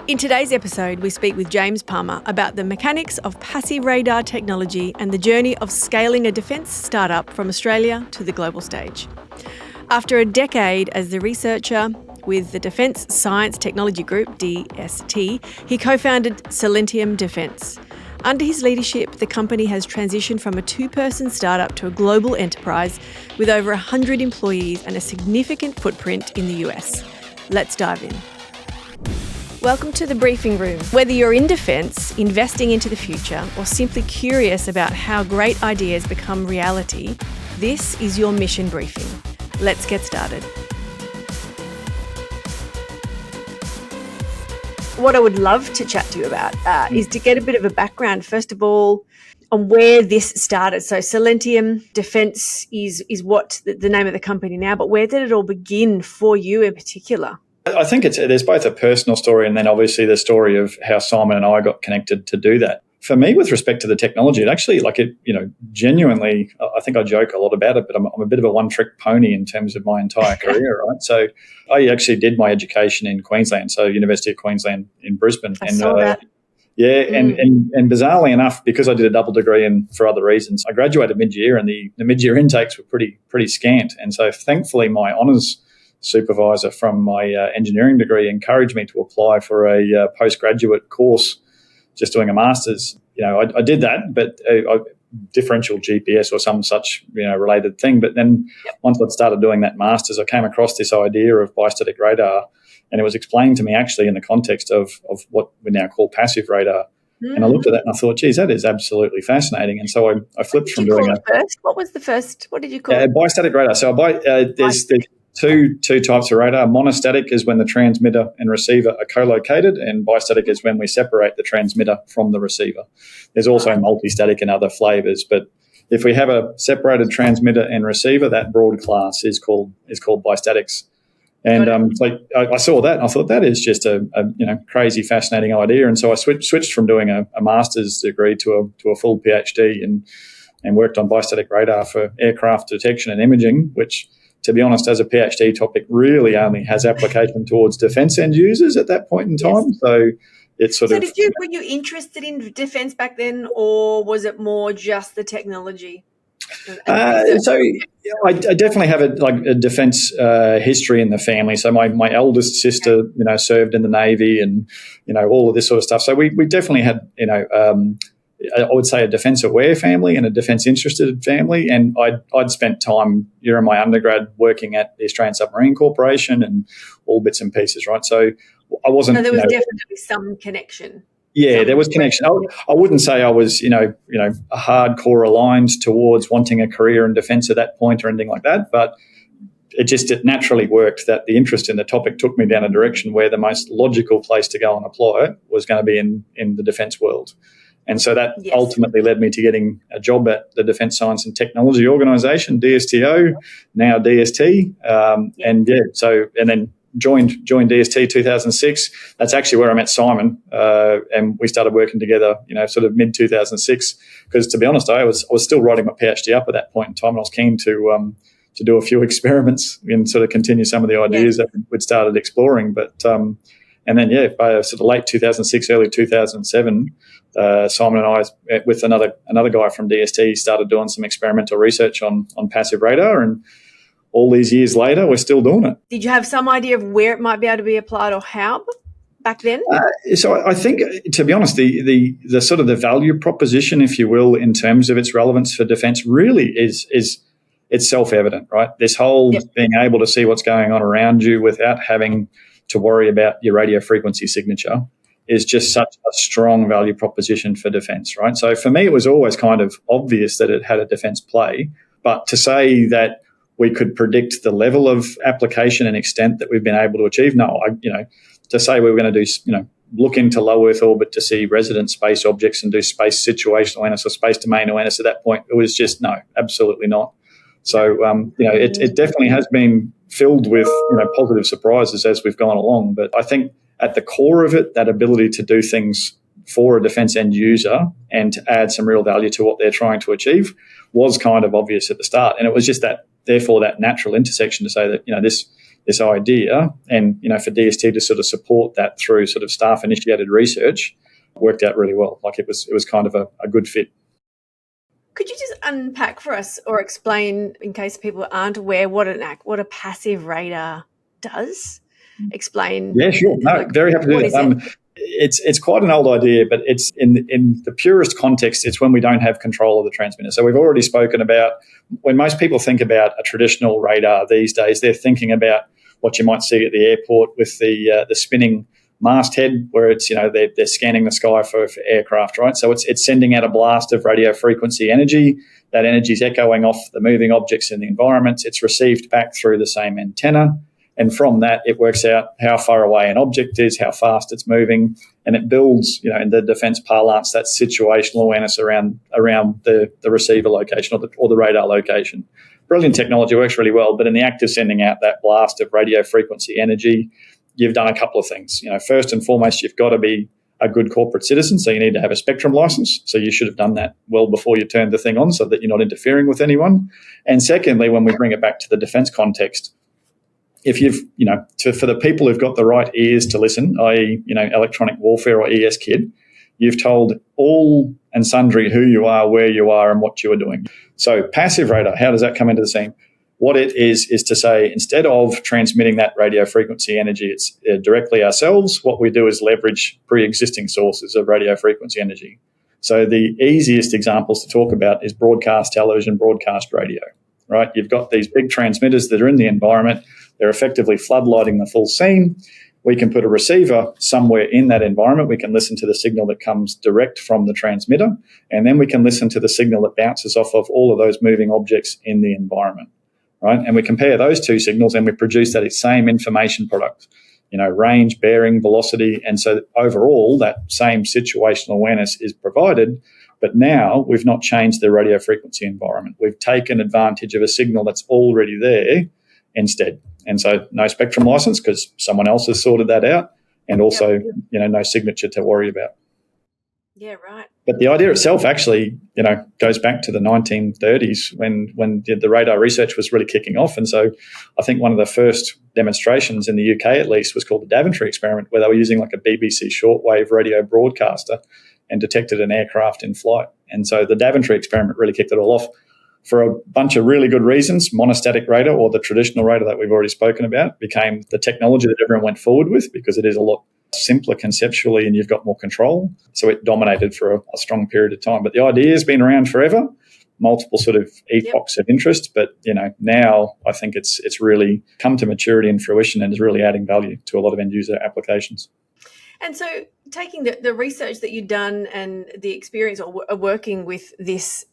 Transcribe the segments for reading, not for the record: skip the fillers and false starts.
In today's episode, we speak with James Palmer about the mechanics of passive radar technology and the journey of scaling a defence startup from Australia to the global stage. After a decade as the researcher with the Defence Science Technology Group, DST, he co-founded Silentium Defence. Under his leadership, the company has transitioned from a two-person startup to a global enterprise with over 100 employees and a significant footprint in the US. Let's dive in. Welcome to the briefing room. Whether you're in defence, investing into the future, or simply curious about how great ideas become reality, this is your mission briefing. Let's get started. What I would love to chat to you about is to get a bit of a background, first of all, on where this started. So Silentium Defence is what the name of the company now, but where did it all begin for you in particular? I think there's both a personal story and then obviously the story of how Simon and I got connected to do that. For me, with respect to the technology, it actually, genuinely, I think I joke a lot about it, but I'm a bit of a one-trick pony in terms of my entire career, right? So I actually did my education in Queensland, so University of Queensland in Brisbane. I saw that. Yeah, and bizarrely enough, because I did a double degree and for other reasons, I graduated mid-year and the mid-year intakes were pretty scant. And so thankfully my honours supervisor from my engineering degree encouraged me to apply for a postgraduate course, just doing a master's. I did that, but differential GPS or some such related thing. But then once I'd started doing that master's, I came across this idea of biostatic radar, and it was explained to me actually in the context of what we now call passive radar. And I looked at that and I thought, geez, that is absolutely fascinating. And so I flipped from doing it. What was the first? What did you call it? Biostatic radar. So there's two types of radar. Monostatic is when the transmitter and receiver are co-located, and bistatic is when we separate the transmitter from the receiver. There's also multistatic and other flavours, but if we have a separated transmitter and receiver, that broad class is called bistatics. And I saw that and I thought that is just a crazy, fascinating idea. And so I switched from doing a master's degree to a full PhD and worked on biostatic radar for aircraft detection and imaging, which, to be honest, as a PhD topic, really only has application towards defence end users at that point in time. Yes. So it's were you interested in defence back then, or was it more just the technology? I definitely have a defence history in the family. So my eldest sister, served in the Navy, and all of this sort of stuff. So we definitely had I would say a defence-aware family and a defence-interested family, and I'd spent time during my undergrad working at the Australian Submarine Corporation and all bits and pieces, right? So I wasn't. So there was definitely some connection. Yeah, there was connection. I wouldn't say I was, hardcore aligned towards wanting a career in defence at that point or anything like that, but it naturally worked that the interest in the topic took me down a direction where the most logical place to go and apply it was going to be in the defence world. And so that ultimately led me to getting a job at the Defence Science and Technology Organisation, DSTO, now DST. And then joined DST 2006. That's actually where I met Simon, and we started working together, sort of mid-2006. Because to be honest, I was still writing my PhD up at that point in time, and I was keen to do a few experiments and sort of continue some of the ideas that we'd started exploring. But and then, by sort of late 2006, early 2007, Simon and I, with another guy from DST, started doing some experimental research on passive radar, and all these years later, we're still doing it. Did you have some idea of where it might be able to be applied or how back then? So I think, to be honest, the sort of the value proposition, if you will, in terms of its relevance for defence, really is it's self-evident, right? This whole being able to see what's going on around you without having to worry about your radio frequency signature is just such a strong value proposition for defence, right? So for me, it was always kind of obvious that it had a defence play, but to say that we could predict the level of application and extent that we've been able to achieve, no. To say we were going to do, look into low Earth orbit to see resident space objects and do space situational awareness or space domain awareness at that point, it was just no, absolutely not. So it definitely has been filled with positive surprises as we've gone along. But I think at the core of it, that ability to do things for a defence end user and to add some real value to what they're trying to achieve was kind of obvious at the start. And it was just that, therefore, that natural intersection to say that, this idea, and for DST to sort of support that through sort of staff initiated research worked out really well. Like it was kind of a good fit. Could you just unpack for us or explain, in case people aren't aware, what a passive radar does? Explain. Yeah, sure. No, very happy to do that. It's quite an old idea, but it's in the purest context, it's when we don't have control of the transmitter. So we've already spoken about when most people think about a traditional radar these days, they're thinking about what you might see at the airport with the spinning masthead, where it's they're scanning the sky for aircraft, right? So it's sending out a blast of radio frequency energy. That energy is echoing off the moving objects in the environment. It's received back through the same antenna. And from that, it works out how far away an object is, how fast it's moving, and it builds, in the defence parlance, that situational awareness around the receiver location or the radar location. Brilliant technology, works really well, but in the act of sending out that blast of radio frequency energy, you've done a couple of things. First and foremost, you've got to be a good corporate citizen, so you need to have a spectrum license. So you should have done that well before you turned the thing on, so that you're not interfering with anyone. And secondly, when we bring it back to the defence context, if you've, for the people who've got the right ears to listen, i.e., electronic warfare or ES kid, you've told all and sundry who you are, where you are, and what you are doing. So passive radar, how does that come into the scene? What it is to say, instead of transmitting that radio frequency energy it's directly ourselves, what we do is leverage pre-existing sources of radio frequency energy. So the easiest examples to talk about is broadcast television, broadcast radio, right? You've got these big transmitters that are in the environment. They're effectively floodlighting the full scene. We can put a receiver somewhere in that environment. We can listen to the signal that comes direct from the transmitter, and then we can listen to the signal that bounces off of all of those moving objects in the environment, right? And we compare those two signals and we produce that same information product, range, bearing, velocity. And so overall, that same situational awareness is provided, but now we've not changed the radio frequency environment. We've taken advantage of a signal that's already there instead. And so no spectrum license because someone else has sorted that out, and also, no signature to worry about. Yeah, right. But the idea itself actually, goes back to the 1930s when the radar research was really kicking off. And so I think one of the first demonstrations in the UK, at least, was called the Daventry experiment, where they were using like a BBC shortwave radio broadcaster and detected an aircraft in flight. And so the Daventry experiment really kicked it all off for a bunch of really good reasons. Monostatic radar, or the traditional radar that we've already spoken about, became the technology that everyone went forward with because it is a lot simpler conceptually and you've got more control. So it dominated for a strong period of time. But the idea has been around forever, multiple sort of epochs of interest. But, now I think it's really come to maturity and fruition and is really adding value to a lot of end user applications. And so taking the research that you've done and the experience of working with this,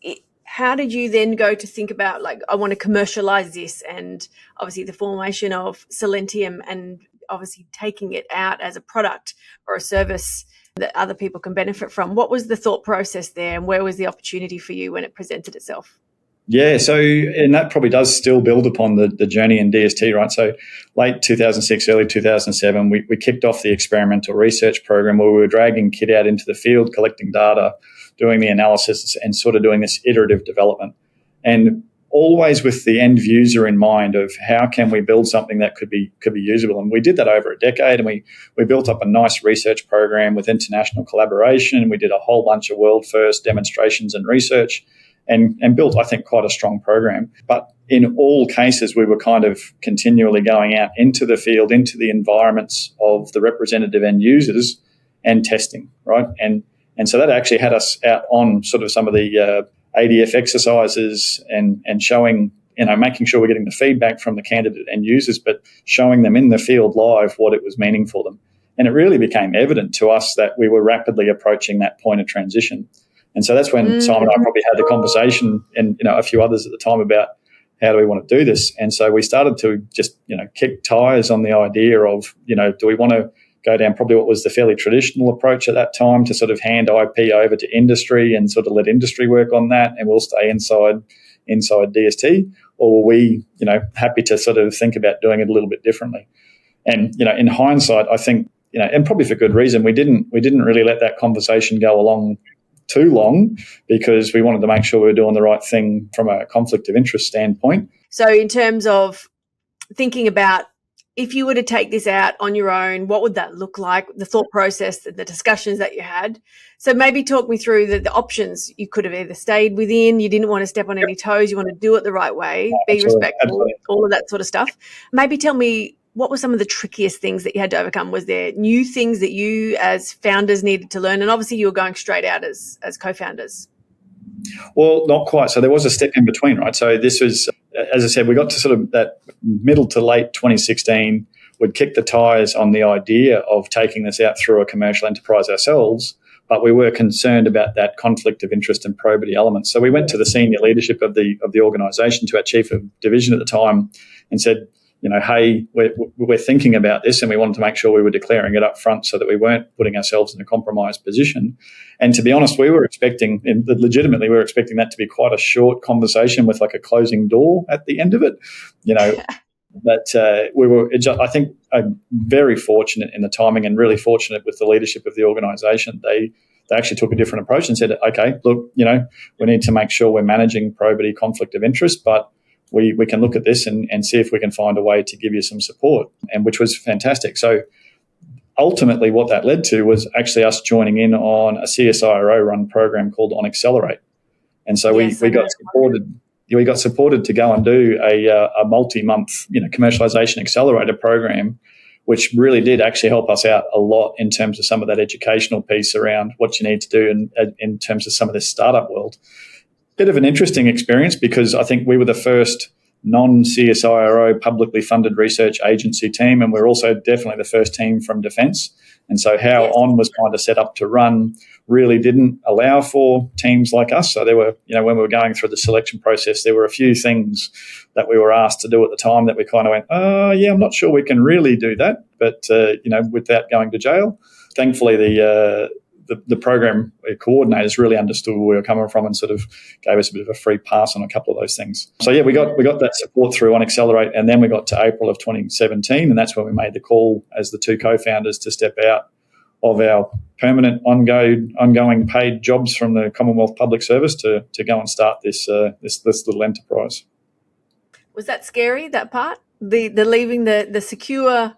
how did you then go to think about, I want to commercialize this, and obviously the formation of Silentium, and obviously taking it out as a product or a service that other people can benefit from? What was the thought process there, and where was the opportunity for you when it presented itself? Yeah, so, and that probably does still build upon the journey in DST, right? So late 2006, early 2007, we kicked off the experimental research program where we were dragging kit out into the field, collecting data, doing the analysis, and sort of doing this iterative development. And always with the end user in mind of how can we build something that could be usable. And we did that over a decade, and we built up a nice research program with international collaboration. We did a whole bunch of world first demonstrations and research, and built, I think, quite a strong program. But in all cases, we were kind of continually going out into the field, into the environments of the representative end users and testing, right? And so that actually had us out on sort of some of the ADF exercises and showing, making sure we're getting the feedback from the candidate end users, but showing them in the field live what it was meaning for them. And it really became evident to us that we were rapidly approaching that point of transition. And so that's when Simon and I probably had the conversation, and a few others at the time, about how do we want to do this. And so we started to just kick tires on the idea of do we want to go down probably what was the fairly traditional approach at that time, to sort of hand IP over to industry and sort of let industry work on that, and we'll stay inside DST, or were we happy to sort of think about doing it a little bit differently. And in hindsight, I think and probably for good reason, we didn't really let that conversation go along too long, because we wanted to make sure we were doing the right thing from a conflict of interest standpoint. So in terms of thinking about if you were to take this out on your own, what would that look like? The thought process, the discussions that you had. So maybe talk me through the options. You could have either stayed within, you didn't want to step on any toes, you want to do it the right way, be respectful, all of that sort of stuff. Maybe tell me, what were some of the trickiest things that you had to overcome? Was there new things that you as founders needed to learn? And obviously you were going straight out as co-founders. Well, not quite. So there was a step in between, right? So this was, as I said, we got to sort of that middle to late 2016. We'd kicked the tires on the idea of taking this out through a commercial enterprise ourselves, but we were concerned about that conflict of interest and probity element. So we went to the senior leadership of the organisation, to our chief of division at the time, and said, hey, we're thinking about this, and we wanted to make sure we were declaring it up front so that we weren't putting ourselves in a compromised position. And to be honest, we were expecting that to be quite a short conversation with like a closing door at the end of it. But we were, I think, very fortunate in the timing, and really fortunate with the leadership of the organisation. They actually took a different approach and said, okay, look, we need to make sure we're managing probity, conflict of interest, but we can look at this and see if we can find a way to give you some support, and which was fantastic. So ultimately what that led to was actually us joining in on a CSIRO run program called On Accelerate. And so we got supported to go and do a multi-month commercialization accelerator program, which really did actually help us out a lot in terms of some of that educational piece around what you need to do in terms of some of this startup world. Bit of an interesting experience, because I think we were the first non-CSIRO publicly funded research agency team, and we're also definitely the first team from defence. And so how ON was kind of set up to run really didn't allow for teams like us. So there were, when we were going through the selection process, there were a few things that we were asked to do at the time that we kind of went, I'm not sure we can really do that, but, without going to jail. Thankfully, the program coordinators really understood where we were coming from and sort of gave us a bit of a free pass on a couple of those things. So we got that support through On Accelerate, and then we got to April of 2017, and that's when we made the call as the two co-founders to step out of our permanent ongoing paid jobs from the Commonwealth Public Service to go and start this little enterprise. Was that scary, that part? The leaving the secure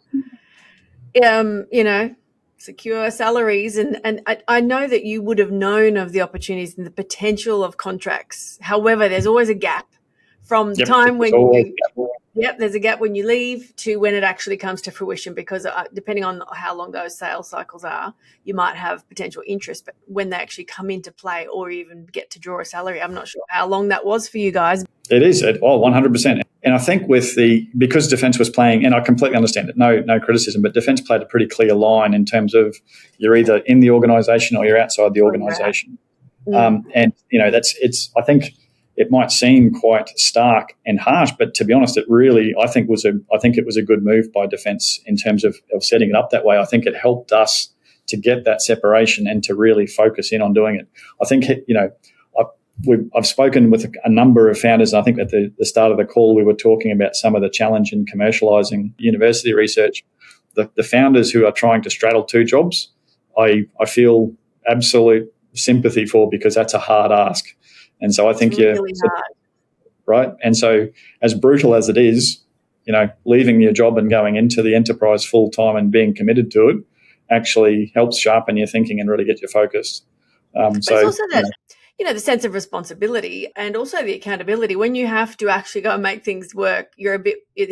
secure salaries, and I know that you would have known of the opportunities and the potential of contracts. However, there's always a gap from the time when there's a gap when you leave to when it actually comes to fruition, because depending on how long those sales cycles are, you might have potential interest, but when they actually come into play or even get to draw a salary, I'm not sure how long that was for you guys. It is 100%. And I think because defence was playing, and I completely understand it, no criticism, but defence played a pretty clear line in terms of you're either in the organisation or you're outside the organisation. And I think it might seem quite stark and harsh, but to be honest, I think it was a good move by defence in terms of setting it up that way. I think it helped us to get that separation and to really focus in on doing it. I think I've spoken with a number of founders, and I think at the start of the call we were talking about some of the challenge in commercialising university research. The founders who are trying to straddle two jobs, I feel absolute sympathy for, because that's a hard ask. And so I think really hard. Right? And so as brutal as it is, leaving your job and going into the enterprise full-time and being committed to it actually helps sharpen your thinking and really get you focused. But it's also that, the sense of responsibility and also the accountability. When you have to actually go and make things work, you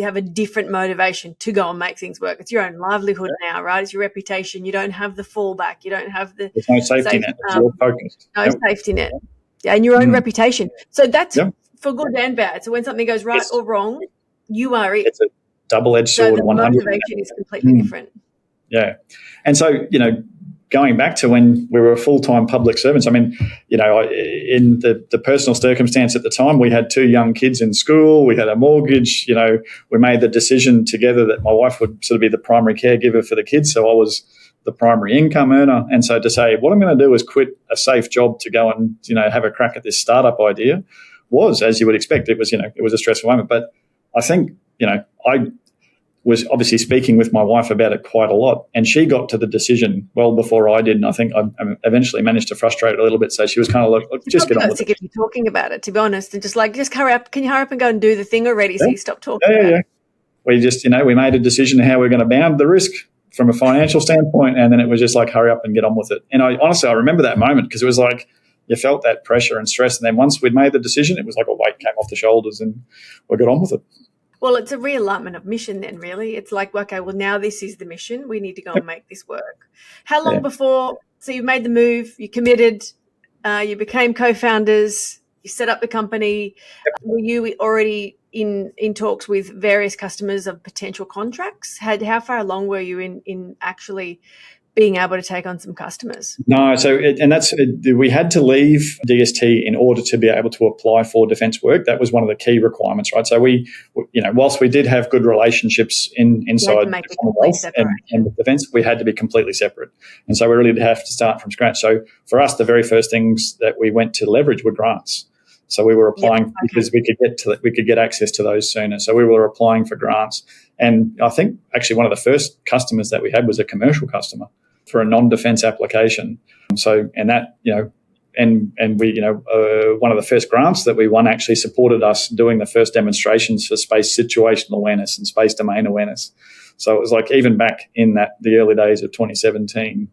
have a different motivation to go and make things work. It's your own livelihood now, right? It's your reputation. You don't have the fallback. You don't have there's no safety net. You're focused. No safety net. Yeah, and your own reputation. So that's for good and bad. So when something goes right or wrong, you are it. It's a double-edged sword. So the motivation is completely different. Yeah. And so, going back to when we were full-time public servants, I mean, in the personal circumstance at the time, we had two young kids in school, we had a mortgage, we made the decision together that my wife would sort of be the primary caregiver for the kids, so I was the primary income earner. And so to say, what I'm going to do is quit a safe job to go and, have a crack at this startup idea was, as you would expect, it was a stressful moment. But I think, I was obviously speaking with my wife about it quite a lot, and she got to the decision well before I did, and I think I eventually managed to frustrate her a little bit. So she was kind of like, look, just get on with it. Sick of you talking about it, to be honest, and just hurry up. Can you hurry up and go and do the thing already so you stop talking about it? we just, we made a decision how we're going to bound the risk from a financial standpoint, and then it was just like, hurry up and get on with it. And I remember that moment, because it was like you felt that pressure and stress, and then once we'd made the decision, it was like a weight came off the shoulders and we got on with it. Well, it's a realignment of mission then, really. It's like, okay, well, now this is the mission. We need to go and make this work. How long before, so you made the move, you committed, you became co-founders, you set up the company. Were you already in talks with various customers of potential contracts? How far along were you in actually being able to take on some customers? No, we had to leave DST in order to be able to apply for defence work. That was one of the key requirements, right? So we, whilst we did have good relationships inside the Commonwealth and the defence, we had to be completely separate. And so we really did have to start from scratch. So for us, the very first things that we went to leverage were grants. So we were applying because we could get access to those sooner. So we were applying for grants. And I think actually one of the first customers that we had was a commercial customer for a non-defence application. So, and that, and we, one of the first grants that we won actually supported us doing the first demonstrations for space situational awareness and space domain awareness. So it was like, even back in the early days of 2017,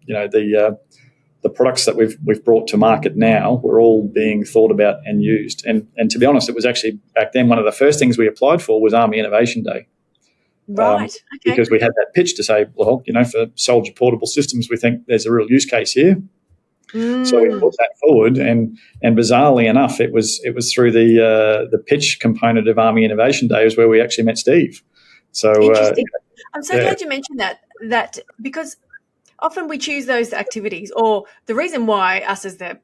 the products that we've brought to market now were all being thought about and used. And to be honest, it was actually back then one of the first things we applied for was Army Innovation Day. Right. Okay. Because we had that pitch to say, well, for soldier portable systems, we think there's a real use case here. So we put that forward, and bizarrely enough, it was through the pitch component of Army Innovation Day is where we actually met Steve. So interesting. I'm so glad you mentioned that because often we choose those activities, or the reason why us as the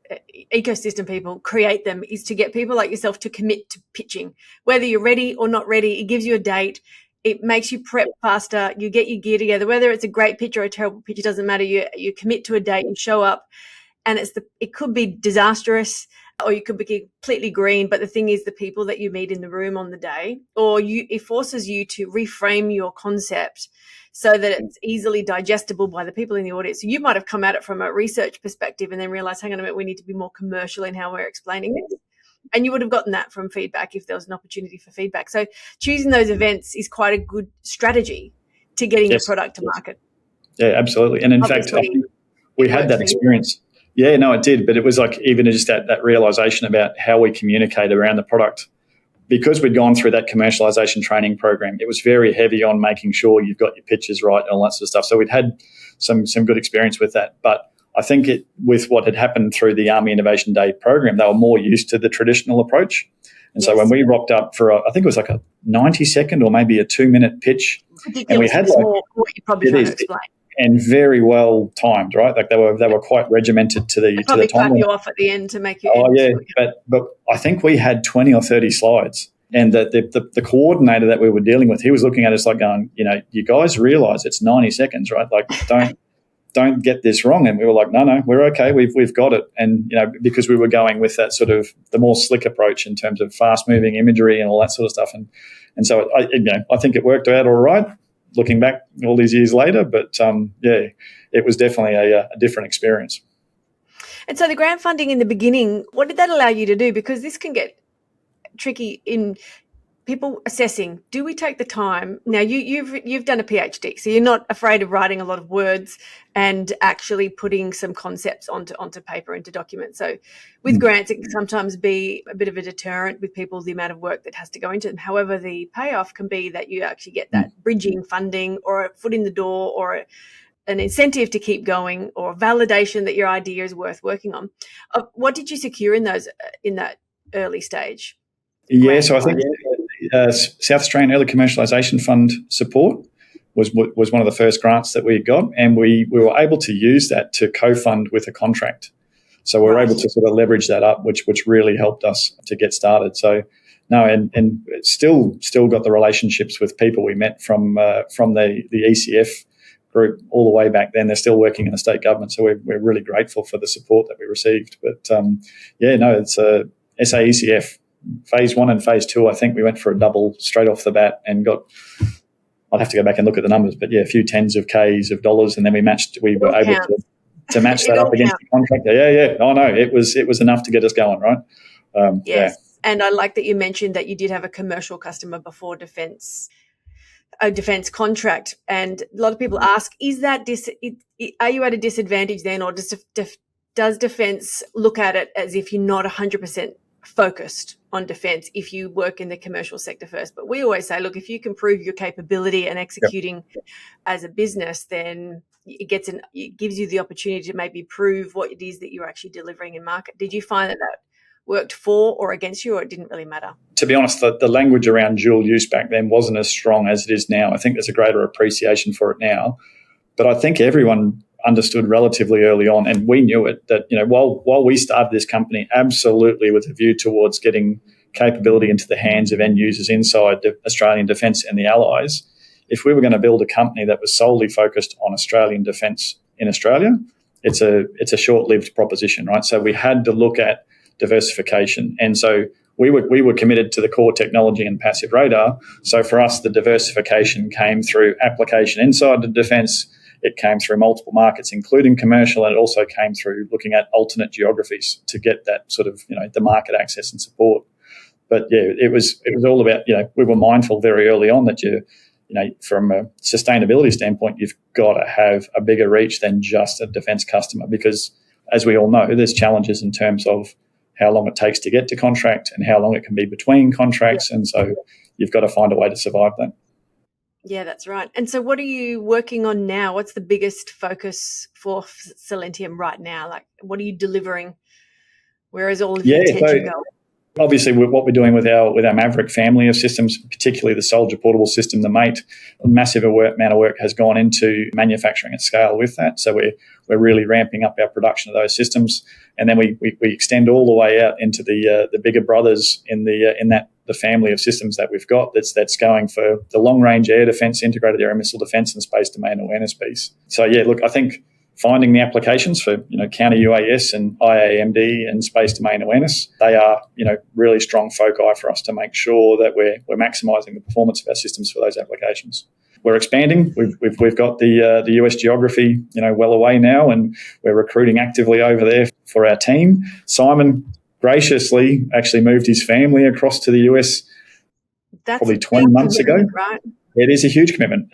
ecosystem people create them is to get people like yourself to commit to pitching. Whether you're ready or not ready, it gives you a date. It makes you prep faster. You get your gear together. Whether it's a great pitch or a terrible pitch, it doesn't matter. You commit to a date, you show up, and it could be disastrous or you could be completely green. But the thing is, the people that you meet in the room on the day, it forces you to reframe your concept so that it's easily digestible by the people in the audience. So you might have come at it from a research perspective and then realize, hang on a minute, we need to be more commercial in how we're explaining this. And you would have gotten that from feedback if there was an opportunity for feedback. So choosing those events is quite a good strategy to getting your product to market. Yeah, absolutely. And in fact, we had that experience. Yeah, no, it did. But it was like even just that realization about how we communicate around the product. Because we'd gone through that commercialization training program, it was very heavy on making sure you've got your pitches right and all that sort of stuff. So we'd had some good experience with that. But I think with what had happened through the Army Innovation Day program, they were more used to the traditional approach. And so when we rocked up for I think it was like a 90-second or maybe a 2-minute pitch, and we had what you probably trying to explain, and very well timed, right? Like they were quite regimented to the probably time. Clap you off at the end to make you. Oh yeah, but I think we had 20 or 30 slides. And the coordinator that we were dealing with, he was looking at us like going, you guys realise it's 90 seconds, right? Like don't get this wrong. And we were like, no, we're okay. We've got it. And, because we were going with that sort of the more slick approach in terms of fast moving imagery and all that sort of stuff. And so I think it worked out all right looking back all these years later. But it was definitely a different experience. And so the grant funding in the beginning, what did that allow you to do? Because this can get tricky in people assessing, do we take the time? Now you've done a PhD, so you're not afraid of writing a lot of words and actually putting some concepts onto paper, into documents. So with grants, it can sometimes be a bit of a deterrent with people, the amount of work that has to go into them. However, the payoff can be that you actually get that bridging funding or a foot in the door or an incentive to keep going or validation that your idea is worth working on. What did you secure in that early stage? Yeah, so I think South Australian Early Commercialisation Fund support was one of the first grants that we got, and we were able to use that to co-fund with a contract. So we were able to sort of leverage that up, which really helped us to get started. So no, and still got the relationships with people we met from the ECF group all the way back then. They're still working in the state government, so we're really grateful for the support that we received. But it's SAECF. Phase 1 and Phase 2, I think we went for a double straight off the bat and got, I'd have to go back and look at the numbers, but a few tens of Ks of dollars, and then we were able to match that up against the contractor. Yeah. Oh no, it was enough to get us going, right? Yes. Yeah. And I like that you mentioned that you did have a commercial customer before defence. a defence contract, and a lot of people ask, is that are you at a disadvantage then, or does defence look at it as if you're not 100% focused on defence if you work in the commercial sector first? But we always say, look, if you can prove your capability and executing as a business, then it gives you the opportunity to maybe prove what it is that you're actually delivering in market. Did you find that worked for or against you, or it didn't really matter? To be honest, the language around dual use back then wasn't as strong as it is now. I think there's a greater appreciation for it now. But I think everyone understood relatively early on, and we knew it, that while we started this company absolutely with a view towards getting capability into the hands of end users inside the Australian defence and the Allies, if we were going to build a company that was solely focused on Australian defence in Australia, it's a short-lived proposition, right? So we had to look at diversification, and so we were committed to the core technology and passive radar. So for us, the diversification came through application inside the defence. It came through multiple markets, including commercial, and it also came through looking at alternate geographies to get that sort of, the market access and support. But it was all about, we were mindful very early on that from a sustainability standpoint, you've got to have a bigger reach than just a defence customer, because as we all know, there's challenges in terms of how long it takes to get to contract and how long it can be between contracts. And so you've got to find a way to survive that. Yeah, that's right. And so what are you working on now? What's the biggest focus for Silentium right now? Like, what are you delivering? Where is all of your attention going? Obviously, what we're doing with our Maverick family of systems, particularly the Soldier Portable System, the Mate, a massive amount of work has gone into manufacturing at scale with that. So we're really ramping up our production of those systems, and then we extend all the way out into the bigger brothers in the family of systems that we've got. That's going for the long range air defence, integrated air and missile defence, and space domain awareness piece. So I think finding the applications for counter UAS and IAMD and space domain awareness, they are really strong foci for us to make sure that we're maximising the performance of our systems for those applications. We're expanding. We've got the US geography well away now, and we're recruiting actively over there for our team. Simon graciously actually moved his family across to the US probably 20 months ago. Right? It is a huge commitment.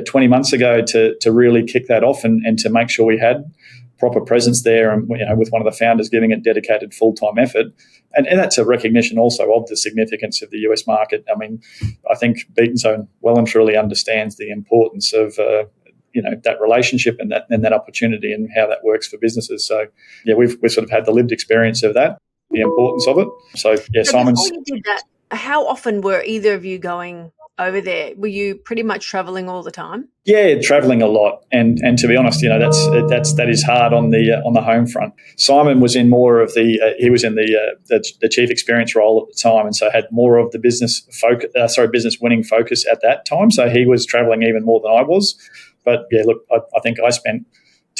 20 months ago to really kick that off and to make sure we had proper presence there, and with one of the founders giving it dedicated full-time effort. And that's a recognition also of the significance of the US market. I mean, I think Beaton Zone well and truly understands the importance of that relationship and that opportunity and how that works for businesses. So we've sort of had the lived experience of that, the importance of it. So Simon's. Before you did that, how often were either of you going over there? Were you pretty much travelling all the time? Yeah, travelling a lot, and to be honest, that is hard on the home front. Simon was in more of he was in the chief experience role at the time, and so had more of the business winning focus at that time. So he was travelling even more than I was. But I think I spent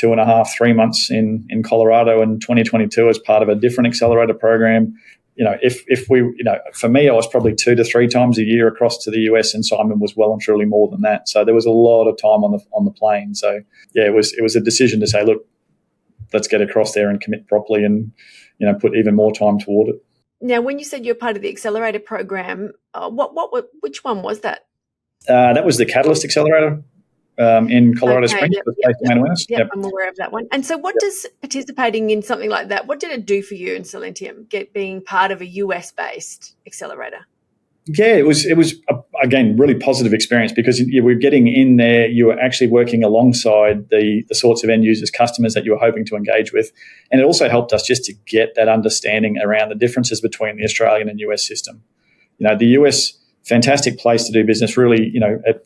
2.5-3 months in Colorado in 2022 as part of a different accelerator program. For me, I was probably 2 to 3 times a year across to the US, and Simon was well and truly more than that. So there was a lot of time on the plane. So it was a decision to say, look, let's get across there and commit properly, and put even more time toward it. Now, when you said you're part of the accelerator program, which one was that? That was the Catalyst Accelerator. In Colorado Springs, for space domain awareness. Yep, I'm aware of that one. And so what does participating in something like that, what did it do for you in Silentium, being part of a US-based accelerator? Yeah, it was again, really positive experience, because you were getting in there, you were actually working alongside the sorts of end users, customers that you were hoping to engage with. And it also helped us just to get that understanding around the differences between the Australian and US system. The US, fantastic place to do business, really,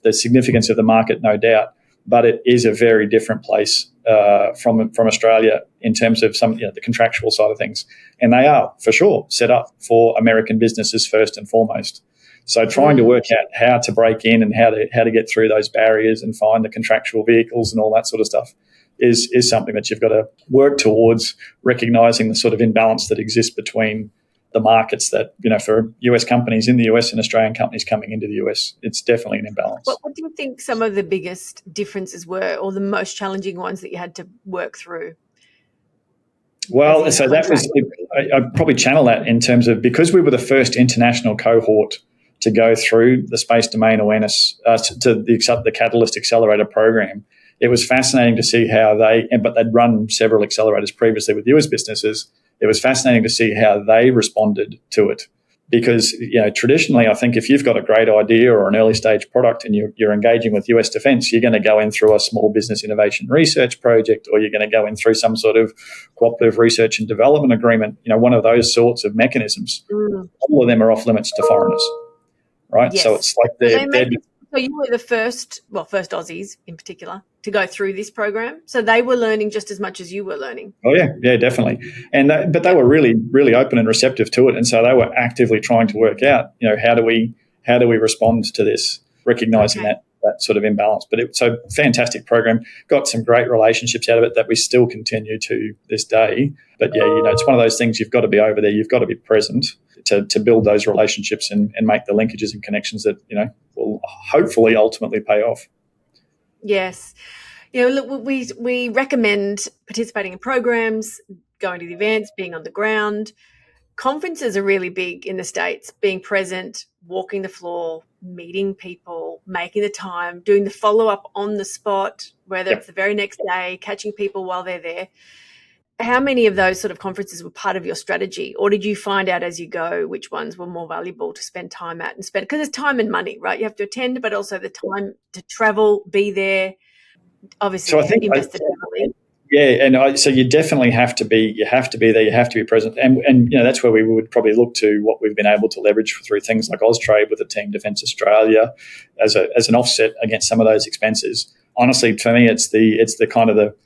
the significance of the market, no doubt, but it is a very different place from Australia in terms of some, the contractual side of things. And they are, for sure, set up for American businesses first and foremost. So trying to work out how to break in and how to get through those barriers and find the contractual vehicles and all that sort of stuff is something that you've got to work towards, recognising the sort of imbalance that exists between the markets that, for US companies in the US and Australian companies coming into the US. It's definitely an imbalance. What do you think some of the biggest differences were, or the most challenging ones that you had to work through? Well, so that was, I'd probably channel that in terms of, because we were the first international cohort to go through the space domain awareness to the Catalyst Accelerator program. It was fascinating to see how but they'd run several accelerators previously with US businesses. It was fascinating to see how they responded to it. Because, traditionally, I think if you've got a great idea or an early stage product and you're engaging with US Defence, you're going to go in through a small business innovation research project, or you're going to go in through some sort of cooperative research and development agreement, one of those sorts of mechanisms. All of them are off limits to foreigners, right? Yes. So it's like so you were the first Aussies in particular to go through this program. So they were learning just as much as you were learning. Oh yeah, definitely. But they were really, really open and receptive to it, and so they were actively trying to work out, how do we respond to this, recognizing that sort of imbalance. But it's a fantastic program. Got some great relationships out of it that we still continue to this day. But it's one of those things. You've got to be over there. You've got to be present to build those relationships and make the linkages and connections that will hopefully ultimately pay off. Yes. Look, we recommend participating in programs, going to the events, being on the ground. Conferences are really big in the States, being present, walking the floor, meeting people, making the time, doing the follow-up on the spot, whether it's the very next day, catching people while they're there. How many of those sort of conferences were part of your strategy, or did you find out as you go which ones were more valuable to spend time at and spend? Because it's time and money, right? You have to attend, but also the time to travel, be there. Obviously, so I think invested heavily. Yeah, and so you definitely have to be. You have to be there. You have to be present, and that's where we would probably look to what we've been able to leverage through things like Austrade with the Team Defence Australia as an offset against some of those expenses. Honestly, for me, it's the kind of the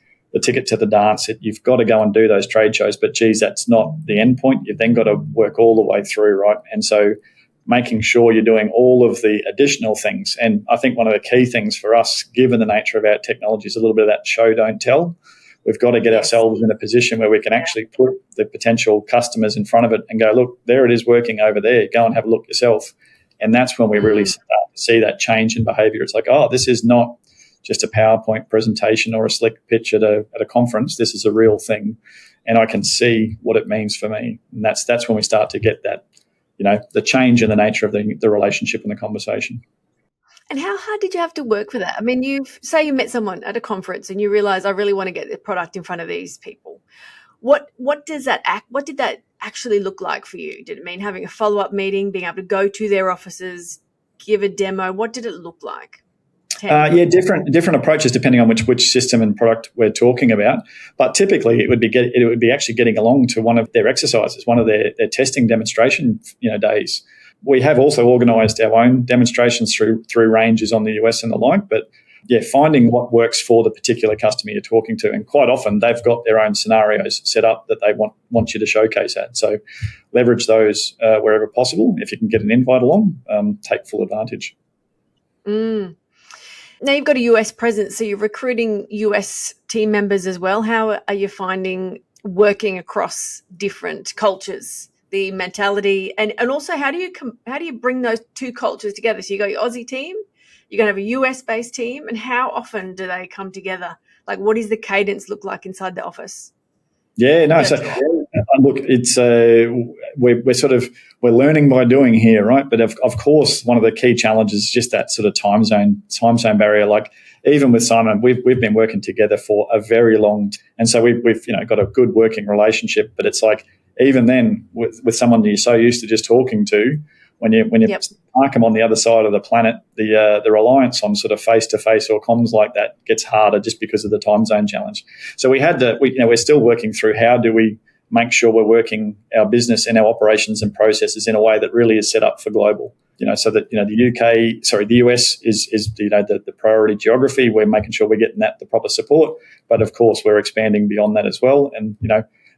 ticket to the dance. You've got to go and do those trade shows, but geez, that's not the end point. You've then got to work all the way through, right? And so making sure you're doing all of the additional things. And I think one of the key things for us, given the nature of our technology, is a little bit of that show, don't tell. We've got to get ourselves in a position where we can actually put the potential customers in front of it and go, look, there it is working over there. Go and have a look yourself. And that's when we really start to see that change in behaviour. It's like, oh, this is not just a PowerPoint presentation or a slick pitch at a conference. This is a real thing, and I can see what it means for me. And that's when we start to get that, the change in the nature of the relationship and the conversation. And how hard did you have to work for that? I mean, you met someone at a conference and you realise, I really want to get the product in front of these people. What did that actually look like for you? Did it mean having a follow-up meeting, being able to go to their offices, give a demo? What did it look like? Different approaches depending on which system and product we're talking about. But typically, it would be actually getting along to one of their exercises, one of their testing demonstration days. We have also organised our own demonstrations through ranges on the US and the like. But finding what works for the particular customer you're talking to, and quite often they've got their own scenarios set up that they want you to showcase at. So leverage those wherever possible. If you can get an invite along, take full advantage. Now you've got a US presence, so you're recruiting US team members as well. How are you finding working across different cultures, the mentality, and also how do you bring those two cultures together? So you got your Aussie team, you're going to have a US-based team, and how often do they come together? Like, what does the cadence look like inside the office? Yeah, no. So look, it's we're learning by doing here, right? But of course, one of the key challenges is just that sort of time zone barrier. Like even with Simon, we've been working together for a very long, and so we've got a good working relationship. But it's like even then with someone you're so used to just talking to, when you park them on the other side of the planet, the reliance on sort of face-to-face or comms like that gets harder just because of the time zone challenge. So we're still working through how do we make sure we're working our business and our operations and processes in a way that really is set up for global. So that the US is the priority geography. We're making sure we're getting the proper support, but of course we're expanding beyond that as well. And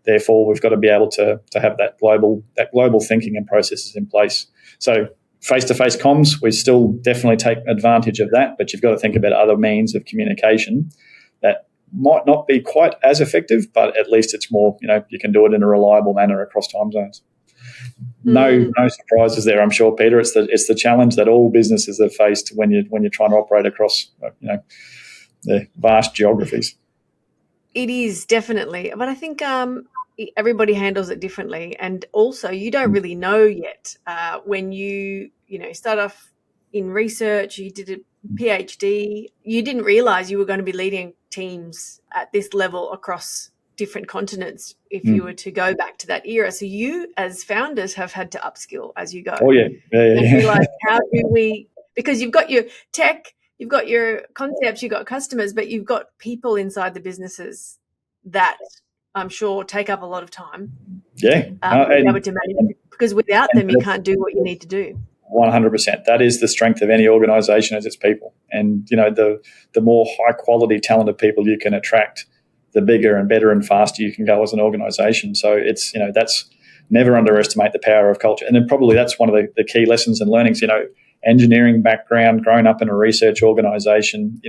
therefore we've got to be able to have that global thinking and processes in place. So face-to-face comms, we still definitely take advantage of that, but you've got to think about other means of communication that might not be quite as effective, but at least it's more, you can do it in a reliable manner across time zones. No surprises there, I'm sure, Peter. It's the challenge that all businesses have faced when you're trying to operate across the vast geographies. It is definitely, but I think everybody handles it differently. And also you don't really know yet when you start off in research, you did a PhD, you didn't realize you were going to be leading teams at this level across different continents if you were to go back to that era. So you as founders have had to upskill as you go. Oh, yeah. And realize how do we, because you've got your tech, you've got your concepts, you've got customers, but you've got people inside the businesses that I'm sure take up a lot of time. Yeah. To be able to manage, because without them, you can't do what you need to do. 100%. That is the strength of any organisation, is its people. And, the more high quality, talented people you can attract, the bigger and better and faster you can go as an organisation. So it's, that's never underestimate the power of culture. And then probably that's one of the key lessons and learnings, engineering background, growing up in a research organisation,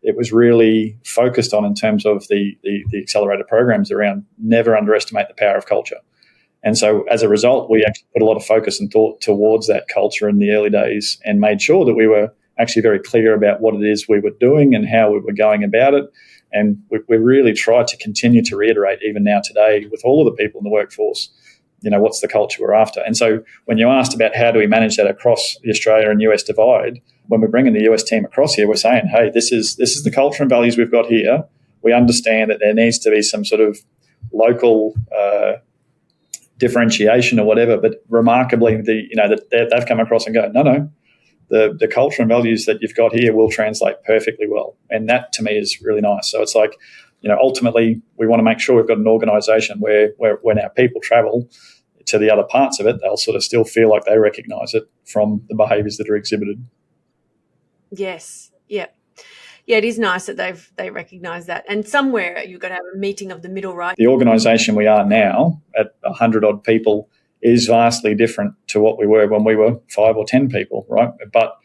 it was really focused on in terms of the accelerator programs around never underestimate the power of culture. And so as a result, we actually put a lot of focus and thought towards that culture in the early days and made sure that we were actually very clear about what it is we were doing and how we were going about it. And we really tried to continue to reiterate, even now today, with all of the people in the workforce, what's the culture we're after. And so when you asked about how do we manage that across the Australia and US divide, when we're bringing the US team across here, we're saying, hey, this is the culture and values we've got here. We understand that there needs to be some sort of local differentiation or whatever, but remarkably, they've come across and go, no, the culture and values that you've got here will translate perfectly well. And that to me is really nice. So it's like, ultimately we want to make sure we've got an organisation where when our people travel to the other parts of it, they'll sort of still feel like they recognise it from the behaviours that are exhibited. Yes. Yeah. Yeah, it is nice that they recognise that. And somewhere you've got to have a meeting of the middle, right? The organisation we are now at 100 odd people is vastly different to what we were when we were 5 or 10 people, right? But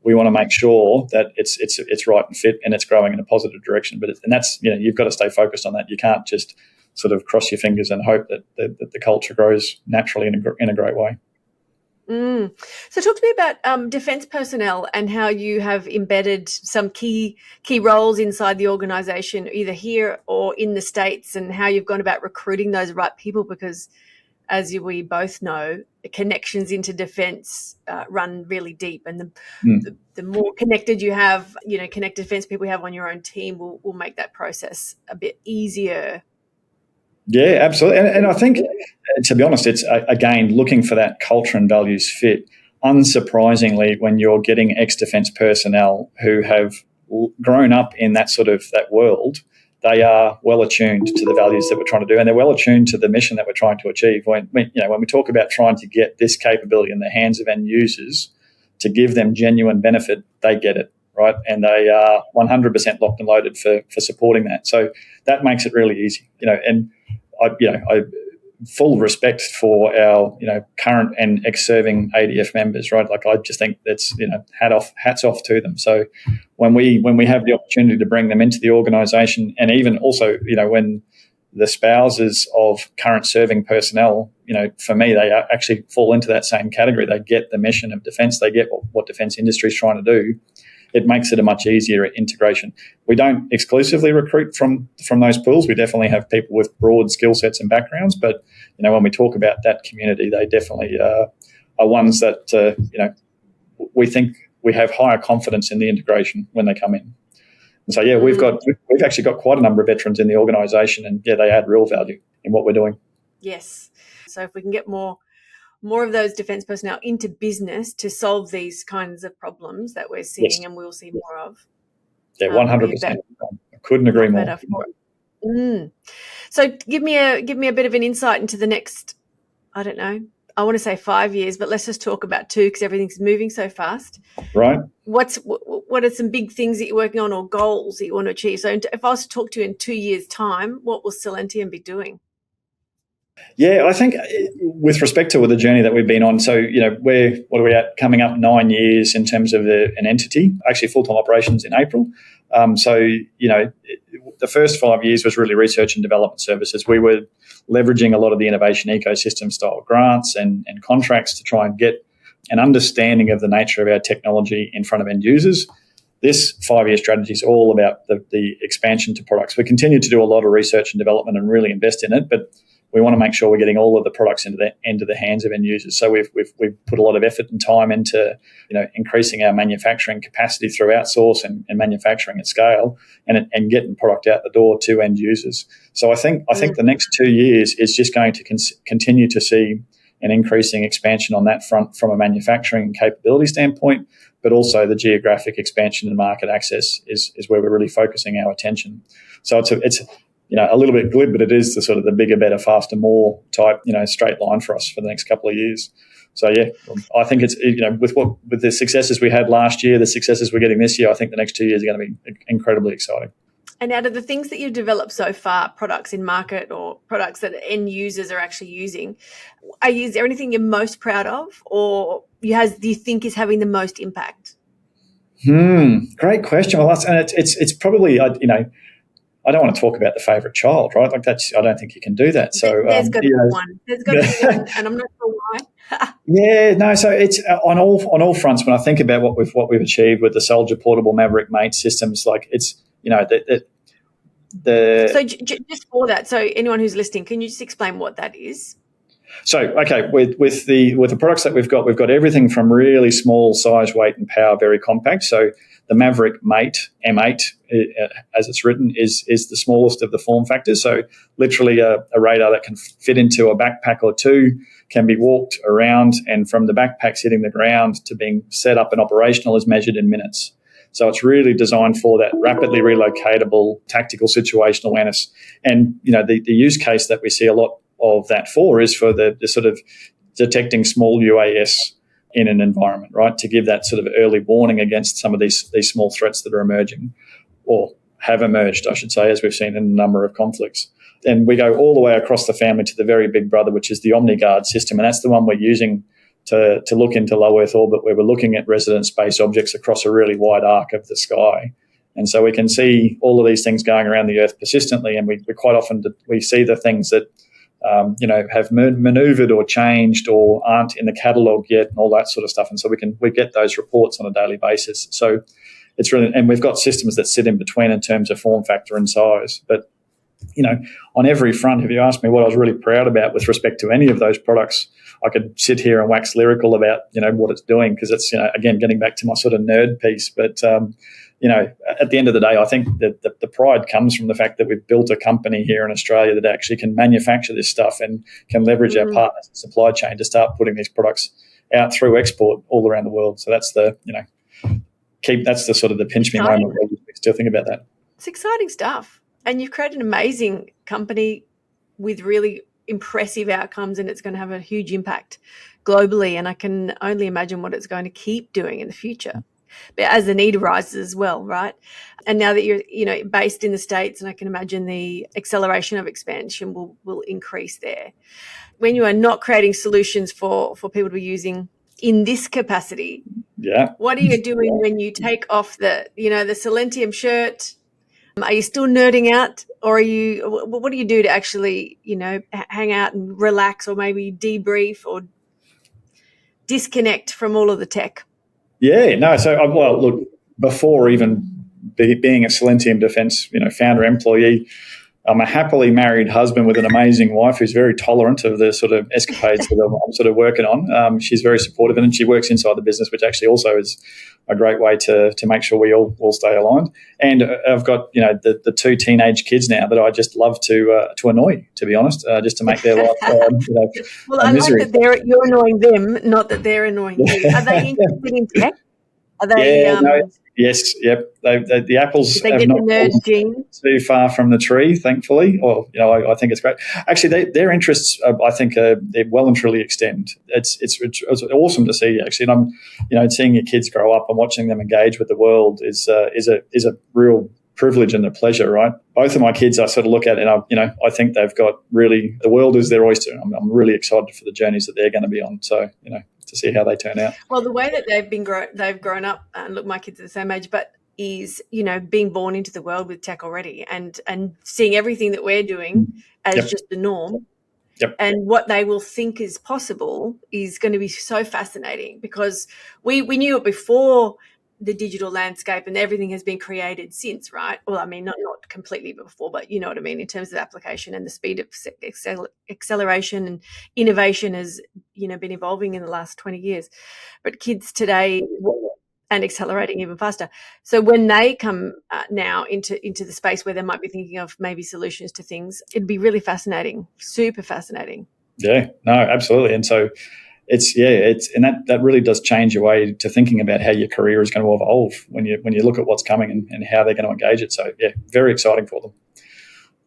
we want to make sure that it's right and fit and it's growing in a positive direction. And that's, you've got to stay focused on that. You can't just sort of cross your fingers and hope that the culture grows naturally in a great way. So talk to me about defence personnel and how you have embedded some key roles inside the organisation, either here or in the States, and how you've gone about recruiting those right people, because as we both know, the connections into defence run really deep, and the more connected you have, connected defence people you have on your own team will make that process a bit easier. Yeah, absolutely. And I think, to be honest, it's, again, looking for that culture and values fit. Unsurprisingly, when you're getting ex-defence personnel who have grown up in that world, they are well attuned to the values that we're trying to do, and they're well attuned to the mission that we're trying to achieve. When we talk about trying to get this capability in the hands of end users to give them genuine benefit, they get it, right? And they are 100% locked and loaded for supporting that. So that makes it really easy, and I full respect for our, current and ex-serving ADF members, right? Like, I just think that's, hats off to them. So when we have the opportunity to bring them into the organisation, and even also, when the spouses of current serving personnel, for me, they actually fall into that same category. They get the mission of defence. They get what defence industry is trying to do. It makes it a much easier integration. We don't exclusively recruit from those pools. We definitely have people with broad skill sets and backgrounds, but when we talk about that community, they definitely are ones that we think we have higher confidence in the integration when they come in. And so we've actually got quite a number of veterans in the organisation, and they add real value in what we're doing. Yes. So if we can get more of those defence personnel into business to solve these kinds of problems that we're seeing, yes, and we'll see more of. Yeah, 100%. I couldn't agree more. So give me a bit of an insight into the next, I don't know, I want to say 5 years, but let's just talk about 2 because everything's moving so fast. Right. What are some big things that you're working on or goals that you want to achieve? So if I was to talk to you in 2 years' time, what will Silentium be doing? Yeah, I think with respect to the journey that we've been on, so, what are we at? Coming up 9 years in terms of an entity, actually full-time operations in April. The first 5 years was really research and development services. We were leveraging a lot of the innovation ecosystem style grants and contracts to try and get an understanding of the nature of our technology in front of end users. This 5-year strategy is all about the expansion to products. We continue to do a lot of research and development and really invest in it, but we want to make sure we're getting all of the products into the hands of end users. So we've put a lot of effort and time into increasing our manufacturing capacity through outsource and manufacturing at scale, and getting product out the door to end users. So I think the next 2 years is just going to continue to see an increasing expansion on that front from a manufacturing and capability standpoint, but also the geographic expansion and market access is where we're really focusing our attention. So it's a little bit glib, but it is the sort of the bigger, better, faster, more type straight line for us for the next couple of years. So yeah, I think it's with the successes we had last year, the successes we're getting this year, I think the next 2 years are going to be incredibly exciting. And out of the things that you've developed so far, products in market or products that end users are actually using, is there anything you're most proud of, or do you think is having the most impact? Great question. Well, it's probably I don't want to talk about the favourite child, right? Like I don't think you can do that. So there's got to be one. There's got to be one, and I'm not sure why. Yeah, no. So it's on all fronts. When I think about what we've achieved with the Soldier Portable Maverick Mate systems, like it's So just for that, so anyone who's listening, can you just explain what that is? So, okay, with the products that we've got everything from really small size, weight, and power, very compact. So the Maverick Mate M8, as it's written, is the smallest of the form factors. So literally a radar that can fit into a backpack or two, can be walked around, and from the backpacks hitting the ground to being set up and operational is measured in minutes. So it's really designed for that rapidly relocatable tactical situational awareness. And, the use case that we see a lot of that for is for the sort of detecting small UAS in an environment, right, to give that sort of early warning against some of these small threats that are emerging, or have emerged, I should say, as we've seen in a number of conflicts. And we go all the way across the family to the very big brother, which is the OmniGuard system, and that's the one we're using to look into low Earth orbit, where we're looking at resident space objects across a really wide arc of the sky. And so we can see all of these things going around the Earth persistently, and we quite often we see the things that have manoeuvred or changed or aren't in the catalogue yet, and all that sort of stuff. And so we get those reports on a daily basis. So it's really, and we've got systems that sit in between in terms of form factor and size. But on every front, if you ask me what I was really proud about with respect to any of those products, I could sit here and wax lyrical about what it's doing, because it's again getting back to my sort of nerd piece. But at the end of the day, I think that the pride comes from the fact that we've built a company here in Australia that actually can manufacture this stuff and can leverage our partners and supply chain to start putting these products out through export all around the world. So that's that's the sort of the pinch me moment where we still think about that. It's exciting stuff. And you've created an amazing company with really impressive outcomes, and it's going to have a huge impact globally. And I can only imagine what it's going to keep doing in the future, but as the need arises as well, right? And now that you're based in the States, and I can imagine the acceleration of expansion will increase there. When you are not creating solutions for people to be using in this capacity, what are you doing when you take off the Silentium shirt? Are you still nerding out, or what do you do to actually, hang out and relax, or maybe debrief or disconnect from all of the tech? Yeah, no. So, look, before even being a Silentium Defence, founder employee, I'm a happily married husband with an amazing wife who's very tolerant of the sort of escapades that I'm sort of working on. She's very supportive, and she works inside the business, which actually also is a great way to make sure we all stay aligned. And I've got the two teenage kids now that I just love to annoy, to be honest, just to make their life well, I misery. like that you're annoying them, not that they're annoying you. Are they interested in tech? Are they? Yes, yep. The apples they have get not the nerd gene too far from the tree, thankfully. Or I think it's great. Actually, their interests, I think, they well and truly extend. It's awesome to see, actually. And I'm, seeing your kids grow up and watching them engage with the world is a real privilege and a pleasure, right? Both of my kids, I sort of look at, and I think they've got really, the world is their oyster. I'm really excited for the journeys that they're going to be on. So to see how they turn out. Well, the way that they've grown up, and look, my kids are the same age, but is being born into the world with tech already, and seeing everything that we're doing as just the norm. Yep. And what they will think is possible is going to be so fascinating, because we knew it before the digital landscape, and everything has been created since, right? Well, I mean, not completely before, but you know what I mean, in terms of application and the speed of acceleration and innovation has, been evolving in the last 20 years. But kids today, and accelerating even faster. So when they come now into the space where they might be thinking of maybe solutions to things, it'd be really fascinating, super fascinating. Yeah, no, absolutely. And so that really does change your way to thinking about how your career is going to evolve when you look at what's coming and how they're going to engage it. So yeah, very exciting for them.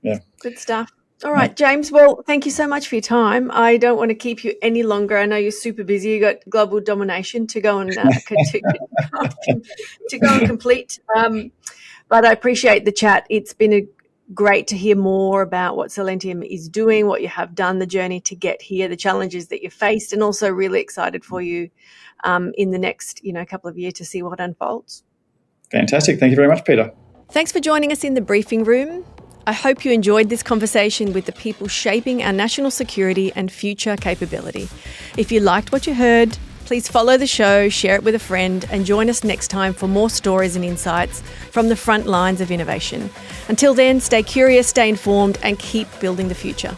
Yeah. Good stuff. All right, James. Well, thank you so much for your time. I don't want to keep you any longer. I know you're super busy. You got global domination to go and to go and complete. But I appreciate the chat. It's been great to hear more about what Silentium is doing, what you have done, the journey to get here, the challenges that you faced, and also really excited for you in the next couple of years to see what unfolds. Fantastic. Thank you very much, Peta. Thanks for joining us in the briefing room. I hope you enjoyed this conversation with the people shaping our national security and future capability. If you liked what you heard, please follow the show, share it with a friend, and join us next time for more stories and insights from the front lines of innovation. Until then, stay curious, stay informed, and keep building the future.